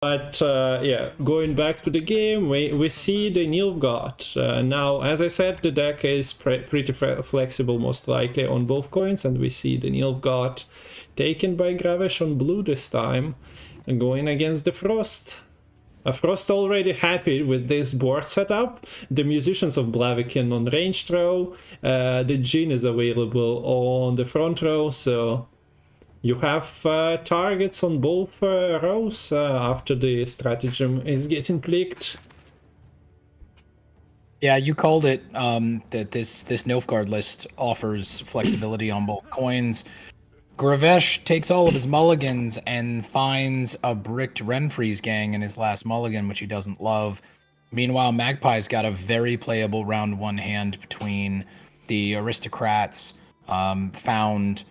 But yeah, going back to the game, we see the Nilfgaard. Now, as I said, the deck is pretty flexible, most likely on both coins, and we see the Nilfgaard taken by Gravesh on blue this time, and going against the Frost. Frost already happy with this board setup. The Musicians of Blaviken on ranged row, the Djinn is available on the front row, so you have targets on both rows after the stratagem is getting clicked. Yeah, you called it that this Nilfgaard list offers flexibility on both coins. Gravesh takes all of his mulligans and finds a bricked Renfri's gang in his last mulligan, which he doesn't love. Meanwhile, Magpie's got a very playable round one hand between the aristocrats. Found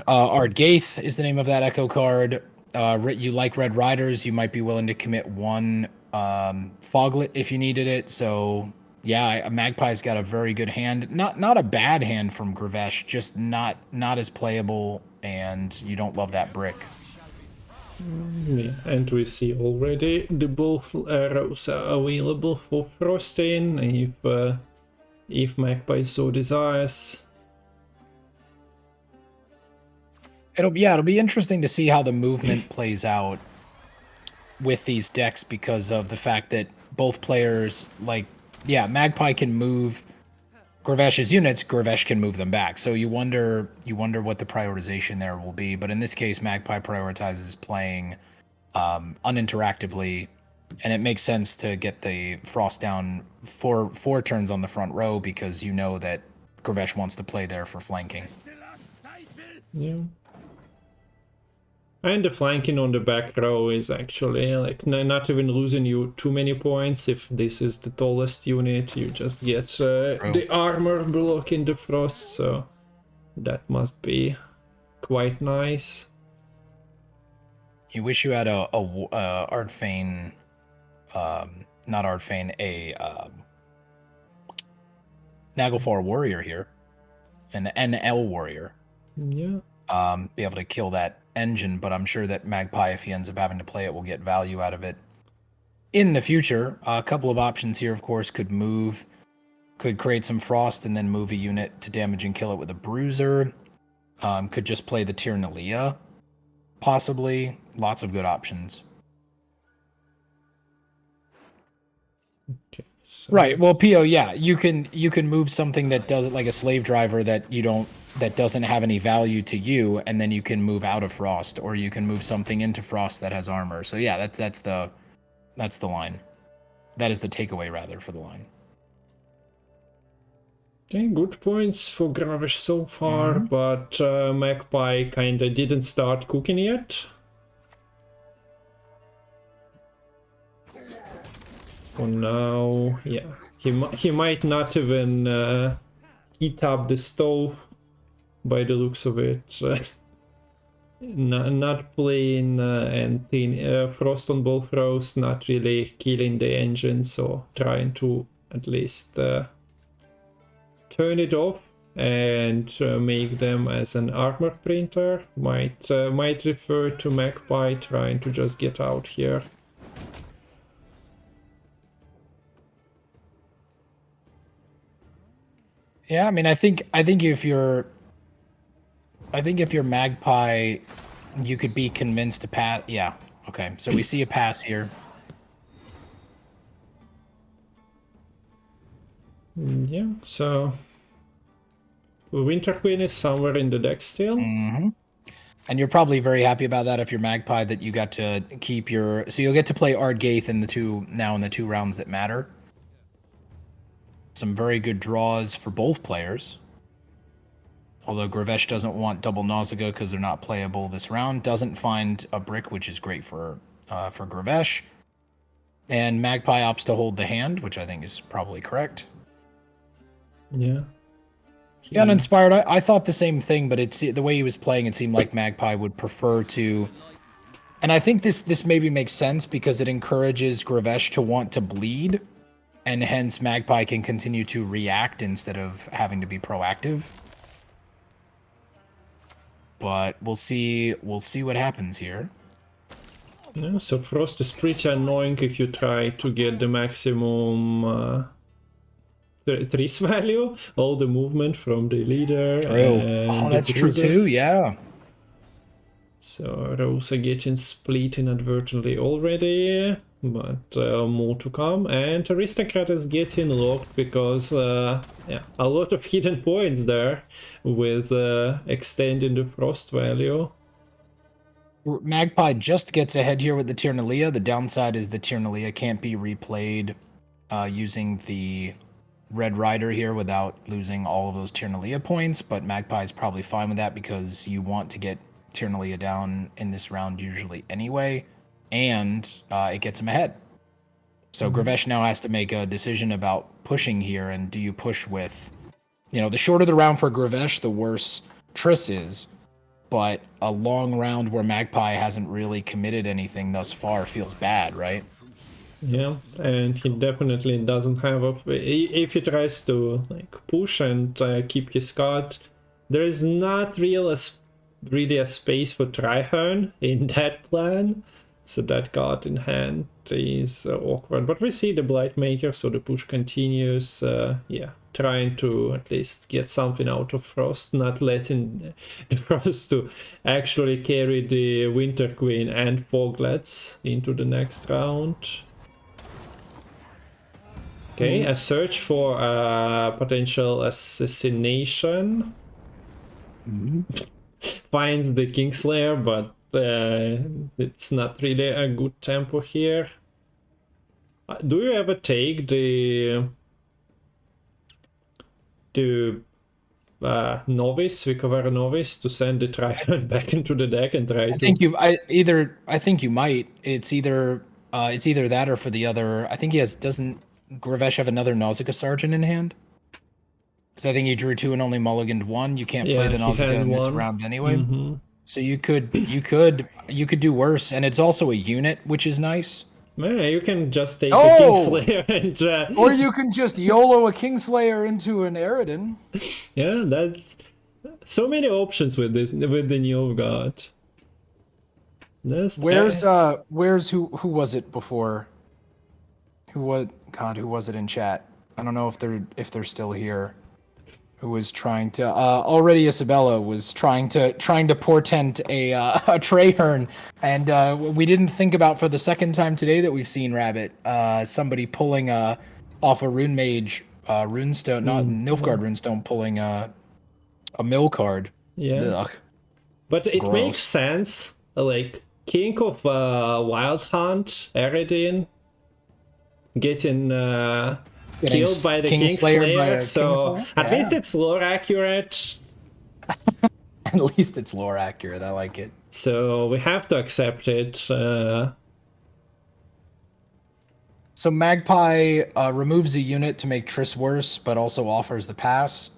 Ardgaith is the name of that echo card. You like Red Riders, you might be willing to commit one Foglet if you needed it. So yeah, Magpie's got a very good hand. Not a bad hand from Gravesh, just not as playable, and you don't love that brick. Yeah, and we see already the both rows are available for Frosting if Magpie so desires. It'll be interesting to see how the movement plays out with these decks because of the fact that both players, like, yeah, Magpie can move Gravesh's units, Gravesh can move them back. So you wonder what the prioritization there will be. But in this case, Magpie prioritizes playing uninteractively, and it makes sense to get the Frost down four turns on the front row because you know that Gravesh wants to play there for flanking. Yeah. And the flanking on the back row is actually like not even losing you too many points. If this is the tallest unit, you just get the armor blocking the Frost, so that must be quite nice. You wish you had a Ardfane, not Ardfane, a Naglfar warrior here, an NL warrior. Yeah. Be able to kill that engine, but I'm sure that Magpie, if he ends up having to play it, will get value out of it in the future. A couple of options here, of course, could create some Frost and then move a unit to damage and kill it with a Bruiser. Could just play the Tyrnalia, possibly. Lots of good options. Okay, so... Right. Well, Pio, yeah, you can move something that does it like a slave driver that doesn't have any value to you, and then you can move out of Frost, or you can move something into Frost that has armor. So yeah, that's the line. That is the takeaway rather for the line. Okay, good points for Gravesh so far, but Magpie kinda didn't start cooking yet. For now, yeah, he might not even heat up the stove by the looks of it. Not playing Frost on both rows, not really killing the engine, so trying to at least turn it off and make them as an armor printer. Might refer to Magpie trying to just get out here. Yeah, I mean, I think if you're Magpie, you could be convinced to pass. Yeah. Okay. So we see a pass here. Yeah. So Winter Queen is somewhere in the deck still. And you're probably very happy about that if you're Magpie, that you got to keep your. So you'll get to play Ardgaith in the two rounds that matter. Some very good draws for both players. Although Gravesh doesn't want double Nausicaa because they're not playable this round. Doesn't find a brick, which is great for Gravesh. And Magpie opts to hold the hand, which I think is probably correct. Yeah. Yeah, Uninspired, I thought the same thing, but the way he was playing, it seemed like Magpie would prefer to... And I think this maybe makes sense because it encourages Gravesh to want to bleed, and hence Magpie can continue to react instead of having to be proactive. But we'll see what happens here. Yeah, so Frost is pretty annoying if you try to get the maximum trees value, all the movement from the leader. True. And Oh, the that's true too, bruisers. yeah. So rows are getting split inadvertently already, but more to come. And Aristocrat is getting locked because yeah, a lot of hidden points there with extending the frost value. Magpie just gets ahead here with the Tyrnalia. The downside is the Tyrnalia can't be replayed using the Red Rider here without losing all of those Tyrnalia points, but Magpie's probably fine with that because you want to get Tyrnalia down in this round usually anyway, and it gets him ahead. So Gravesh now has to make a decision about pushing here, and do you push with, the shorter the round for Gravesh, the worse Triss is, but a long round where Magpie hasn't really committed anything thus far feels bad, right? Yeah, and he definitely doesn't have a... If he tries to like push and keep his card, there is not really a space for Trihern in that plan. So that card in hand is awkward. But we see the Blightmaker, so the push continues. Yeah, trying to at least get something out of Frost, not letting the Frost to actually carry the Winter Queen and Foglets into the next round. Okay, a search for potential assassination. Finds the Kingslayer, but it's not really a good tempo here. Do you ever take the novice, recover a novice, to send the Trihern back into the deck and try to... I think you might. It's either that or for the other. I think doesn't Gravesh have another Nausicaa Sergeant in hand? Because I think he drew 2 and only mulliganed 1. You can't play the Nausicaa in this round anyway. So you could do worse, and it's also a unit, which is nice. Man, you can just take the Kingslayer and... Or you can just YOLO a Kingslayer into an Eridan. Yeah, that's... So many options with the Nilfgaard. Where's who was it before? Who was it in chat? I don't know if they're still here. Who was trying to already Isabella was trying to portend a Trahern, and we didn't think about for the second time today that we've seen Rabbit somebody pulling off a Rune Mage runestone, not Nilfgaard runestone, pulling a mill card. Yeah. Ugh. But it makes sense. Like King of Wild Hunt, Eridan, getting killed by the Kingslayer, so at least it's lore accurate. At least it's lore accurate, I like it. So we have to accept it. So Magpie removes a unit to make Triss worse, but also offers the pass.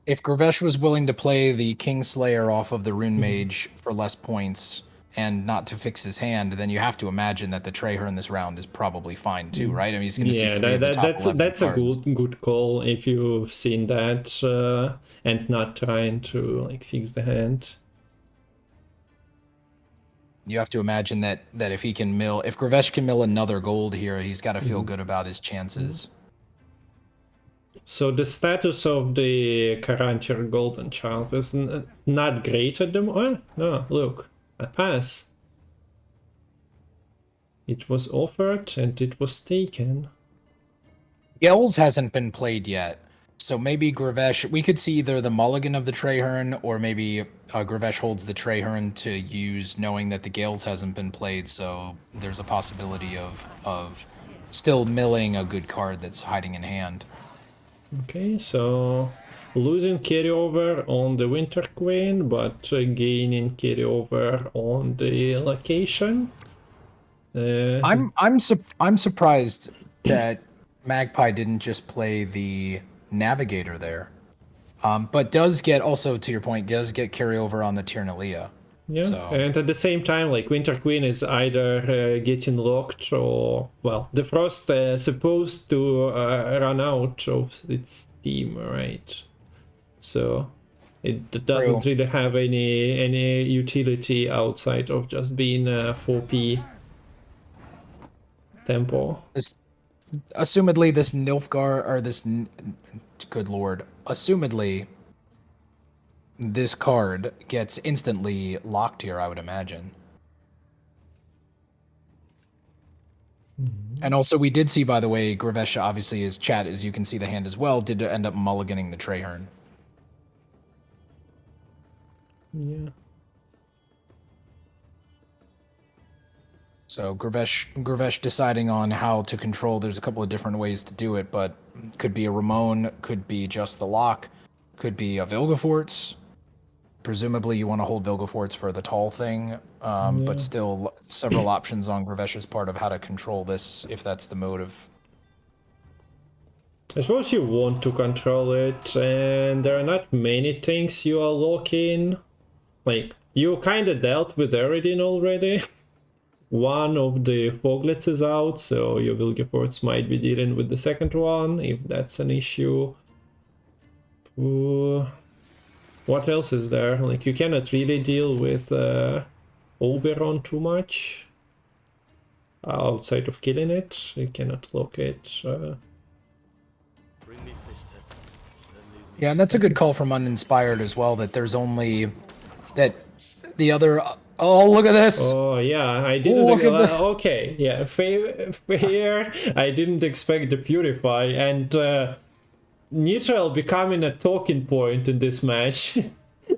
If Gravesh was willing to play the Kingslayer off of the Rune Mage for less points and not to fix his hand, then you have to imagine that the Trahern this round is probably fine too, right? I mean, he's going to see 3 of the top 11 that's cards. a good call if you've seen that and not trying to like fix the hand. You have to imagine that if Gravesh can mill another gold here, he's got to feel good about his chances. So the status of the Karantir Golden Child is not great at the moment. No, look. A pass. It was offered and it was taken. Gels hasn't been played yet, so maybe Gravesh. We could see either the mulligan of the Trahern, or maybe Gravesh holds the Trahern to use, knowing that the Gales hasn't been played. So there's a possibility of still milling a good card that's hiding in hand. Okay, so losing carryover on the Winter Queen, but gaining carryover on the location. I'm surprised that Magpie didn't just play the Navigator there, but does get, also to your point, does get carryover on the Tyrnalia. Yeah, so. And at the same time, like Winter Queen is either getting locked or, well, the Frost is supposed to run out of its steam, right? So It doesn't True. really have any utility outside of just being a 4p tempo. This, assumedly, this Nilfgaard or good lord, assumedly, this card gets instantly locked here. I would imagine. And also, we did see, by the way, Gravesh, obviously, his chat, as you can see the hand as well, did end up mulliganing the Traherne. Yeah. So Gravesh deciding on how to control. There's a couple of different ways to do it, but could be a Ramon, could be just the lock, could be a Vilgefortz. Presumably, you want to hold Vilgefortz for the tall thing, but still several options on Gravesh's part of how to control this, if that's the motive. I suppose you want to control it, and there are not many things you are locking. Like, you kind of dealt with Eredin already. One of the Foglets is out, so your Vilgefortz might be dealing with the second one, if that's an issue. What else is there? Like, you cannot really deal with Oberon too much. Outside of killing it, you cannot lock it. Yeah, and that's a good call from Uninspired as well, that there's only... that the other... Oh, look at this! Oh, yeah, I didn't... Okay, yeah, fair. I didn't expect the Purify, and Nithral becoming a talking point in this match.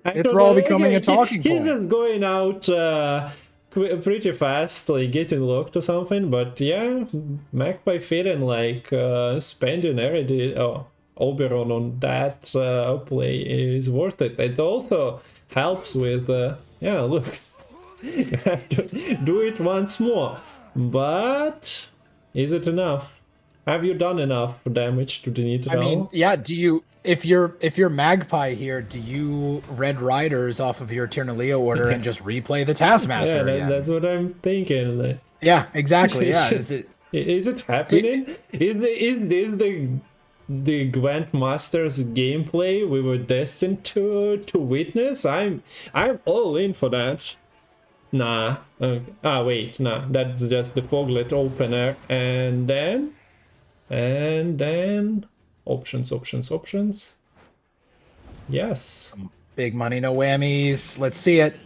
Nithral becoming a talking point. He's just going out pretty fast, like getting locked or something, but yeah, Magpie feeling like spending Oberon on that play is worth it. It also helps with... yeah, look. You have to do it once more. But is it enough? Have you done enough damage to the Nithral? I mean, yeah, do you... If you're Magpie here, do you Red Riders off of your Tyrnaleo order and just replay the Taskmaster? Yeah, that's what I'm thinking. Yeah, exactly. Yeah, is it happening? Is this the Gwent Masters gameplay we were destined to witness? I'm all in for that. Nah. Wait, nah. That's just the Foglet opener, and then options. Yes. Big money, no whammies. Let's see it.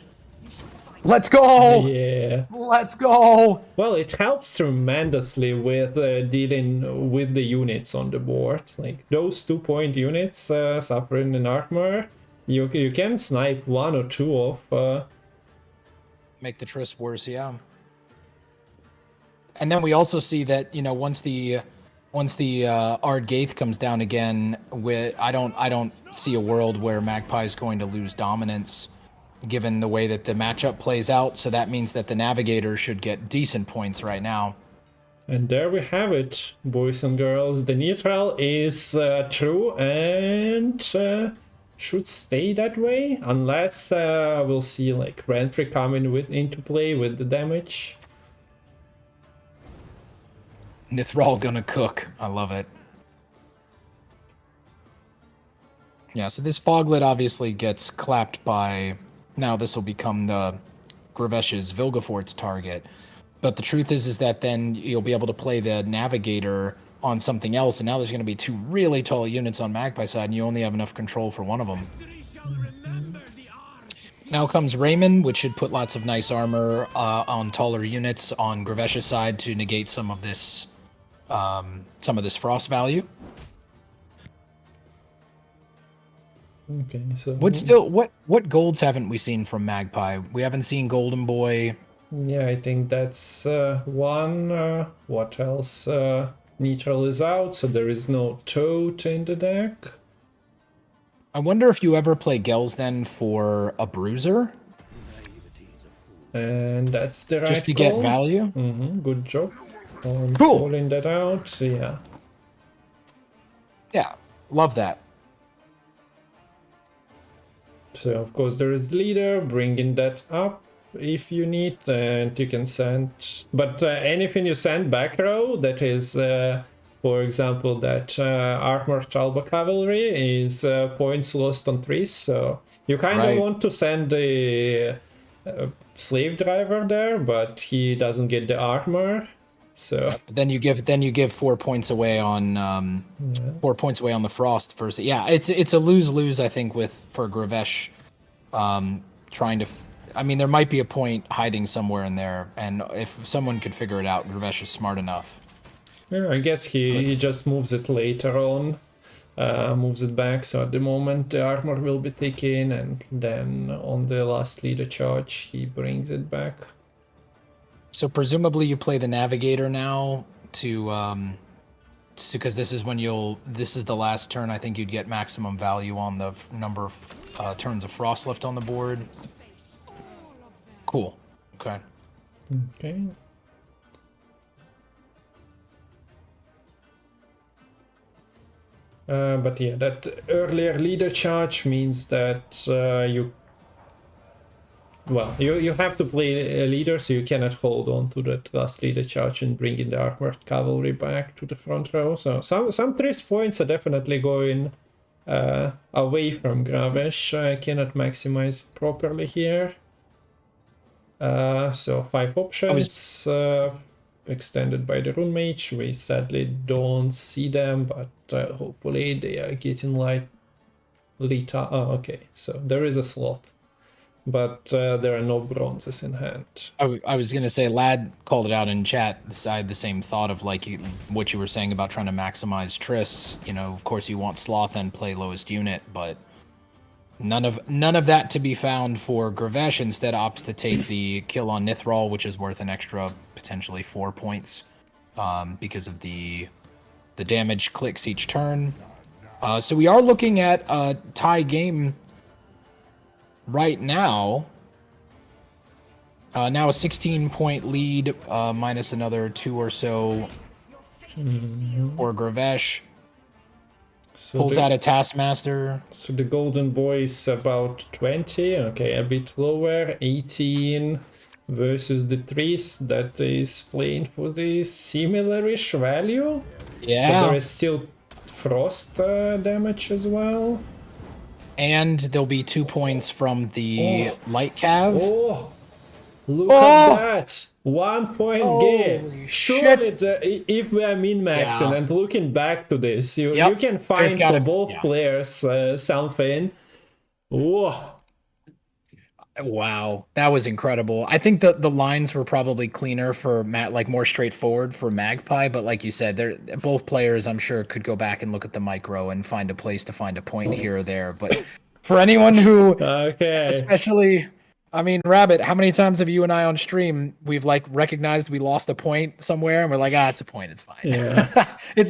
Let's go! Yeah. Let's go! Well, it helps tremendously with dealing with the units on the board. Like, those 2-point units suffering in armor, you can snipe one or two of... Make the Triss worse, yeah. And then we also see that, you know, once the Ard Gaith comes down again, I don't see a world where Magpie is going to lose dominance, given the way that the matchup plays out. So that means that the Navigator should get decent points right now. And there we have it, boys and girls. The Nithral is true and should stay that way, unless we'll see like Renfri coming into play with the damage. Nithral gonna cook. I love it. Yeah, so this Foglet obviously gets clapped by... Now this will become the Gravesh's Vilgefortz target. But the truth is that then you'll be able to play the Navigator on something else, and now there's going to be two really tall units on Magpie side, and you only have enough control for one of them. Now comes Raymond, which should put lots of nice armor on taller units on Gravesh's side to negate some of this frost value. Okay, so what golds haven't we seen from Magpie? We haven't seen Golden Boy. Yeah, I think that's one. What else? Nithral is out, so there is no Toad in the deck. I wonder if you ever play Gels then for a Bruiser? And that's the right just to call. Get value? Good job. Cool. Calling that out, yeah. Yeah, love that. So, of course, there is the leader, bringing that up if you need, and you can send... But anything you send back row that is For example, that armored Talbot cavalry is points lost on trees, so you kind of Right. want to send the slave driver there, but he doesn't get the armor. So But then you give 4 points away on 4 points away on the frost versus it's a lose-lose, I think, for Gravesh trying to I mean, there might be a point hiding somewhere in there, and if someone could figure it out, Gravesh is smart enough. yeah, I guess he just moves it later on, moves it back. So at the moment the armor will be taken, and then on the last leader charge he brings it back. So presumably you play the navigator now because this is the last turn I think you'd get maximum value on the number of turns of frost left on the board. Cool. Okay. Okay. But yeah, that earlier leader charge means that you have to play a leader, so you cannot hold on to that last leader charge and bring in the armored cavalry back to the front row. So some 3 points are definitely going away from Gravesh. I cannot maximize properly here. So 5 options extended by the rune mage. We sadly don't see them, but hopefully they are getting Lita. Oh, okay, so there is a slot, but there are no bronzes in hand. I was gonna say, Lad called it out in chat. I had the same thought of like what you were saying about trying to maximize Triss. You know, of course you want Sloth and play lowest unit, but none of that to be found for Gravesh. Instead opts to take the kill on Nithral, which is worth an extra potentially 4 points because of the damage clicks each turn. So we are looking at a tie game right now. Now a 16-point lead, minus another 2 or so for Gravesh. So Pulls out a Taskmaster. So the golden boy is about 20, okay, a bit lower, 18 versus the trees that is playing for the similar-ish value. Yeah. But there is still frost damage as well. And there'll be 2 points from the light cav. Oh, look at that! 1 point game. Holy Surely, shit. if we are min-maxing and looking back to this, you can find gotta- for both players something. Whoa. Wow, that was incredible. I think the lines were probably cleaner for Matt, like more straightforward for Magpie, but like you said, both players I'm sure could go back and look at the micro and find a place to find a point here or there. But for anyone who, especially, I mean, Rabbit, how many times have you and I on stream we've like recognized we lost a point somewhere and we're like, it's a point, it's fine. Yeah. It's not.